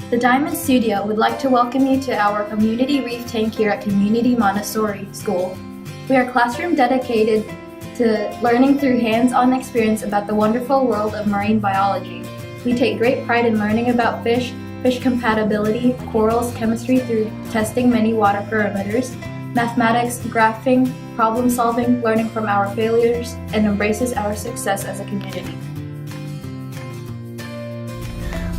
The Diamond Studio would like to welcome you to our community reef tank here at Community Montessori School. We are a classroom dedicated to learning through hands-on experience about the wonderful world of marine biology. We take great pride in learning about fish compatibility, corals, chemistry through testing many water parameters, mathematics, graphing, problem solving, learning from our failures, and embraces our success as a community.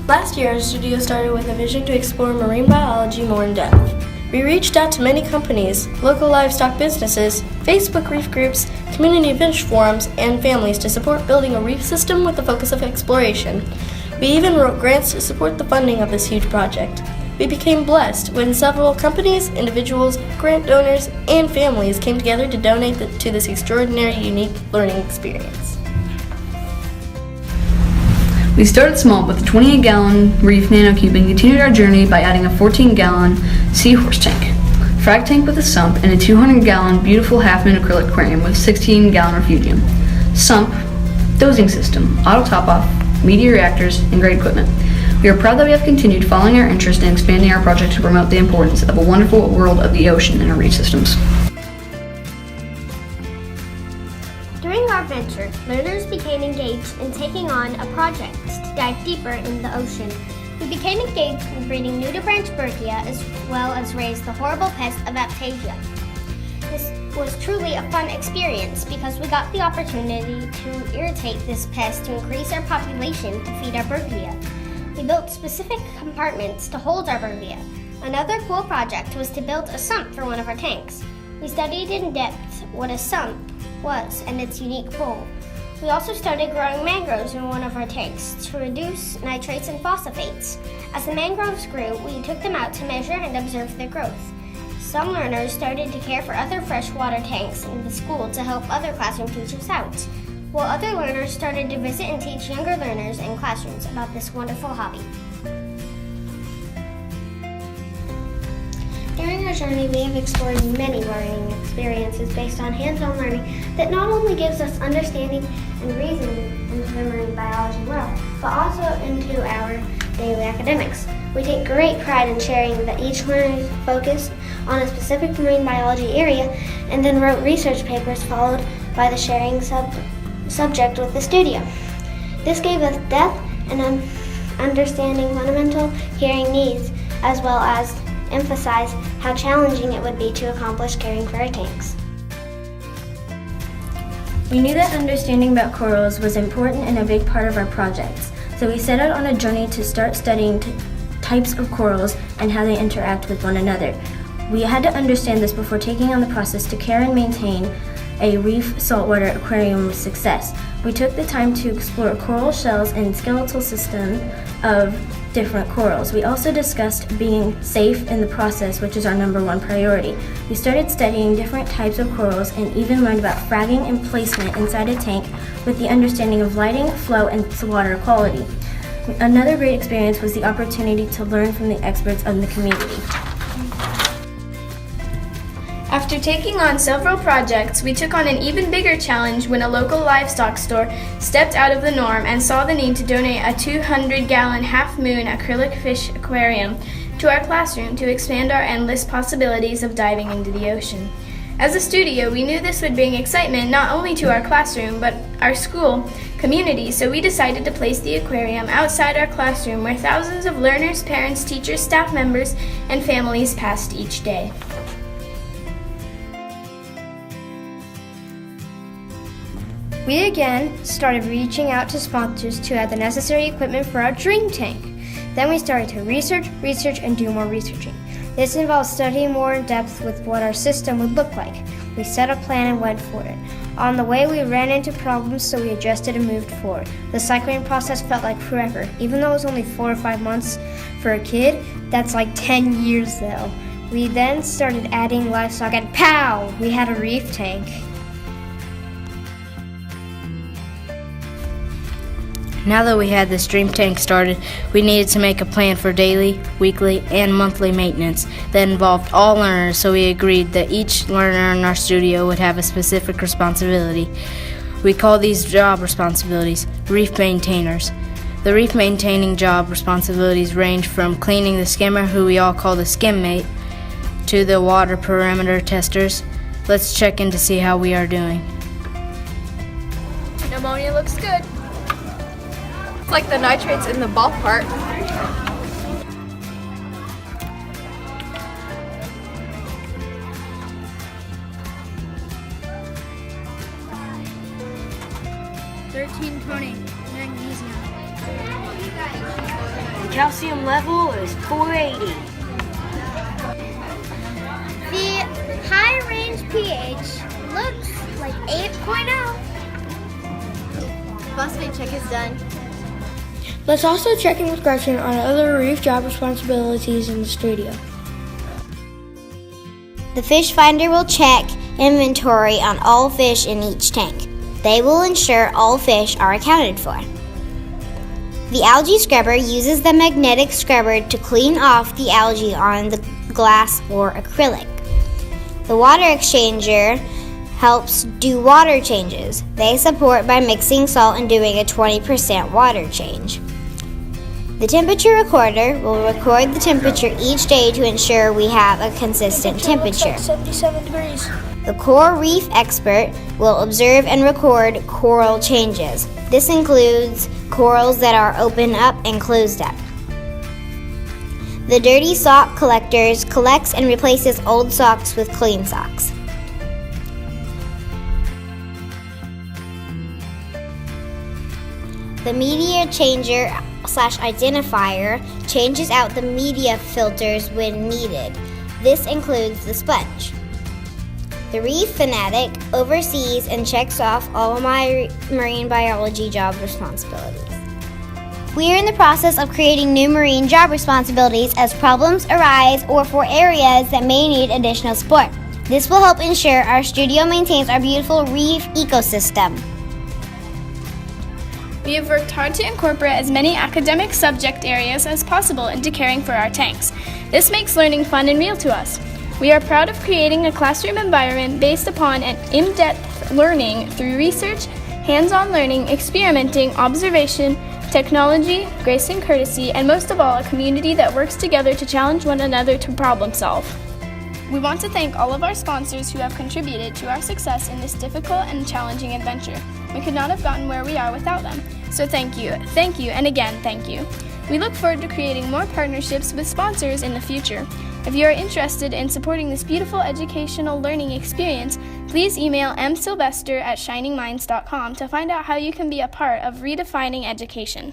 Last year, our studio started with a vision to explore marine biology more in depth. We reached out to many companies, local livestock businesses, Facebook reef groups, community fish forums, and families to support building a reef system with the focus of exploration. We even wrote grants to support the funding of this huge project. We became blessed when several companies, individuals, grant donors, and families came together to donate to this extraordinary, unique learning experience. We started small with a 28-gallon Reef nanocube and continued our journey by adding a 14-gallon seahorse tank, frag tank with a sump, and a 200-gallon beautiful half-moon acrylic aquarium with 16-gallon refugium, sump, dosing system, auto top-off, media reactors, and great equipment. We are proud that we have continued following our interest and expanding our project to promote the importance of a wonderful world of the ocean and our reef systems. During our venture, learners became engaged in taking on a project to dive deeper in the ocean. We became engaged in breeding nudibranch bergia as well as raise the horrible pest of aptasia. This was truly a fun experience because we got the opportunity to irritate this pest to increase our population to feed our bergia. We built specific compartments to hold our bergia. Another cool project was to build a sump for one of our tanks. We studied in depth what a sump was and its unique role. We also started growing mangroves in one of our tanks to reduce nitrates and phosphates. As the mangroves grew, we took them out to measure and observe their growth. Some learners started to care for other freshwater tanks in the school to help other classroom teachers out, while other learners started to visit and teach younger learners in classrooms about this wonderful hobby. During our journey, we have explored many learning experiences based on hands-on learning that not only gives us understanding and reasoning into the marine biology world, but also into our daily academics. We take great pride in sharing that each learner focused on a specific marine biology area and then wrote research papers followed by the sharing subject with the studio. This gave us depth and understanding fundamental hearing needs, as well as emphasize how challenging it would be to accomplish caring for our tanks. We knew that understanding about corals was important and a big part of our projects, so we set out on a journey to start studying types of corals and how they interact with one another. We had to understand this before taking on the process to care and maintain a reef saltwater aquarium with success. We took the time to explore coral shells and skeletal system of different corals. We also discussed being safe in the process, which is our number one priority. We started studying different types of corals and even learned about fragging and placement inside a tank with the understanding of lighting, flow, and water quality. Another great experience was the opportunity to learn from the experts of the community. After taking on several projects, we took on an even bigger challenge when a local livestock store stepped out of the norm and saw the need to donate a 200-gallon half-moon acrylic fish aquarium to our classroom to expand our endless possibilities of diving into the ocean. As a studio, we knew this would bring excitement not only to our classroom, but our school community, so we decided to place the aquarium outside our classroom where thousands of learners, parents, teachers, staff members, and families passed each day. We again started reaching out to sponsors to add the necessary equipment for our dream tank. Then we started to research, and do more researching. This involved studying more in depth with what our system would look like. We set a plan and went for it. On the way, we ran into problems, so we adjusted and moved forward. The cycling process felt like forever. Even though it was only 4 or 5 months for a kid, that's like 10 years though. We then started adding livestock and pow! We had a reef tank. Now that we had this dream tank started, we needed to make a plan for daily, weekly, and monthly maintenance that involved all learners, so we agreed that each learner in our studio would have a specific responsibility. We call these job responsibilities reef maintainers. The reef maintaining job responsibilities range from cleaning the skimmer, who we all call the skim mate, to the water perimeter testers. Let's check in to see how we are doing. Ammonia looks good. It's like the nitrates in the ballpark. Calcium level is 480. The high range pH looks like 8.0. Phosphate check is done. Let's also check in with Gretchen on other reef job responsibilities in the studio. The fish finder will check inventory on all fish in each tank. They will ensure all fish are accounted for. The algae scrubber uses the magnetic scrubber to clean off the algae on the glass or acrylic. The water exchanger helps do water changes. They support by mixing salt and doing a 20% water change. The temperature recorder will record the temperature each day to ensure we have a consistent temperature. 77 degrees. The coral reef expert will observe and record coral changes. This includes corals that are open up and closed up. The dirty sock collectors collects and replaces old socks with clean socks. The media changer / identifier changes out the media filters when needed. This includes the sponge. The Reef fanatic oversees and checks off all of my marine biology job responsibilities. We are in the process of creating new marine job responsibilities as problems arise or for areas that may need additional support. This will help ensure our studio maintains our beautiful reef ecosystem. We have worked hard to incorporate as many academic subject areas as possible into caring for our tanks. This makes learning fun and real to us. We are proud of creating a classroom environment based upon an in-depth learning through research, hands-on learning, experimenting, observation, technology, grace and courtesy, and most of all, a community that works together to challenge one another to problem solve. We want to thank all of our sponsors who have contributed to our success in this difficult and challenging adventure. We could not have gotten where we are without them. So thank you, and again, thank you. We look forward to creating more partnerships with sponsors in the future. If you are interested in supporting this beautiful educational learning experience, please email msylvester@shiningminds.com to find out how you can be a part of redefining education.